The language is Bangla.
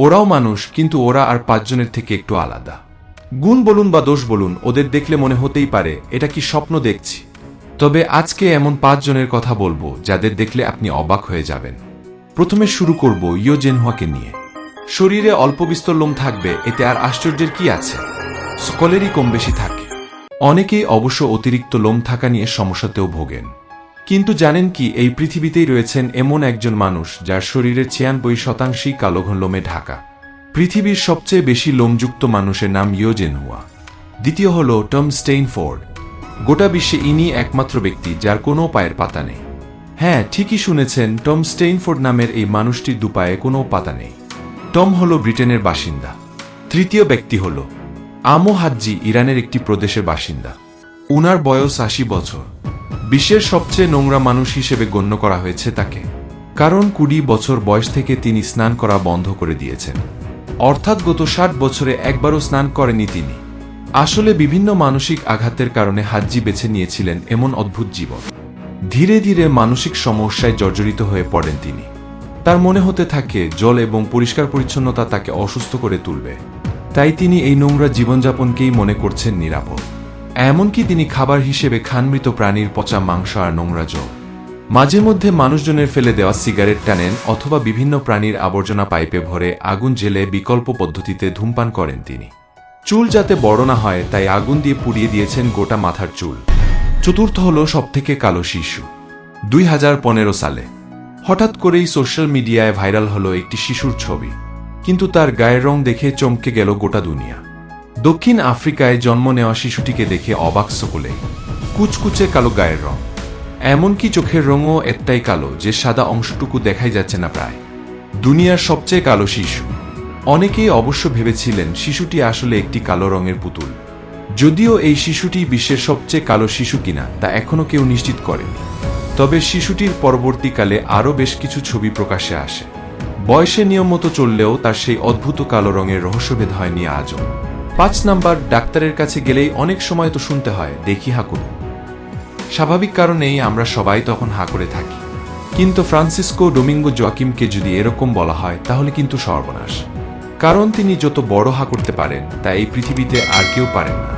ওরাও মানুষ, কিন্তু ওরা আর পাঁচজনের থেকে একটু আলাদা। গুণ বলুন বা দোষ বলুন, ওদের দেখলে মনে হতেই পারে এটা কি স্বপ্ন দেখছি। তবে আজকে এমন পাঁচজনের কথা বলবো যাদের দেখলে আপনি অবাক হয়ে যাবেন। প্রথমে শুরু করব ইয়ো জেনহুয়াকে নিয়ে। শরীরে অল্প বিস্তর লোম থাকবে, এতে আর আশ্চর্যের কি আছে? সকলেরই কম বেশি থাকে। অনেকেই অবশ্য অতিরিক্ত লোম থাকা নিয়ে সমস্যাতেও ভোগেন। কিন্তু জানেন কি, এই পৃথিবীতেই রয়েছেন এমন একজন মানুষ যার শরীরের 96% কালো ঘন লোমে ঢাকা। পৃথিবীর সবচেয়ে বেশি লোমযুক্ত মানুষের নাম ইয়ো জেনহুয়া। দ্বিতীয় হল টম স্টেইনফোর্ড। গোটা বিশ্বে ইনি একমাত্র ব্যক্তি যার কোনো পায়ের পাতা নেই। হ্যাঁ, ঠিকই শুনেছেন, টম স্টেইনফোর্ড নামের এই মানুষটির দুপায়ে কোনো পাতা নেই। টম হল ব্রিটেনের বাসিন্দা। তৃতীয় ব্যক্তি হল আমো হাজ্জি, ইরানের একটি প্রদেশের বাসিন্দা। উনার বয়স 80 বছর। বিশ্বের সবচেয়ে নোংরা মানুষ হিসেবে গণ্য করা হয়েছে তাকে, কারণ 20 বছর বয়স থেকে তিনি স্নান করা বন্ধ করে দিয়েছেন। অর্থাৎ গত 60 বছরে একবারও স্নান করেনি তিনি। আসলে বিভিন্ন মানসিক আঘাতের কারণে হাজ্জি বেছে নিয়েছিলেন এমন অদ্ভুত জীবন। ধীরে ধীরে মানসিক সমস্যায় জর্জরিত হয়ে পড়েন তিনি। তার মনে হতে থাকে জল এবং পরিষ্কার পরিচ্ছন্নতা তাকে অসুস্থ করে তুলবে। তাই তিনি এই নোংরা জীবনযাপনকেই মনে করছেন নিরাপদ। এমনকি তিনি খাবার হিসেবে খান মৃত প্রাণীর পচা মাংস আর নোংরা জল। মাঝে মধ্যে মানুষজনের ফেলে দেওয়া সিগারেট টানেন, অথবা বিভিন্ন প্রাণীর আবর্জনা পাইপে ভরে আগুন জেলে বিকল্প পদ্ধতিতে ধূমপান করেন তিনি। চুল যাতে বড় না হয় তাই আগুন দিয়ে পুড়িয়ে দিয়েছেন গোটা মাথার চুল। চতুর্থ হল সবথেকে কালো শিশু। 2015 সালে হঠাৎ করেই সোশ্যাল মিডিয়ায় ভাইরাল হলো একটি শিশুর ছবি, কিন্তু তার গায়ের রং দেখে চমকে গেল গোটা দুনিয়া। দক্ষিণ আফ্রিকায় জন্ম নেওয়া শিশুটিকে দেখে অবাক সকলেই। কুচকুচে কালো গায়ের রং, এমনকি চোখের রঙও এতটাই কালো যে সাদা অংশটুকু দেখাই যাচ্ছে না প্রায়। দুনিয়ার সবচেয়ে কালো শিশু। অনেকেই অবশ্য ভেবেছিলেন শিশুটি আসলে একটি কালো রঙের পুতুল। যদিও এই শিশুটি বিশ্বের সবচেয়ে কালো শিশু কিনা তা এখনও কেউ নিশ্চিত করেনি। তবে শিশুটির পরবর্তীকালে আরও বেশ কিছু ছবি প্রকাশ্যে আসে। বয়সে নিয়ম মতো চললেও তার সেই অদ্ভুত কালো রঙের রহস্যভেদ হয়নি আজও। 5 নাম্বার, ডাক্তারের কাছে গেলেই অনেক সময় তো শুনতে হয় দেখি হা করুন। স্বাভাবিক কারণেই আমরা সবাই তখন হা করে থাকি। কিন্তু ফ্রান্সিসকো ডোমিঙ্গো জোয়াকিমকে যদি এরকম বলা হয় তাহলে কিন্তু সর্বনাশ। কারণ তিনি যত বড় হা করতে পারেন তা এই পৃথিবীতে আর কেউ পারেন না।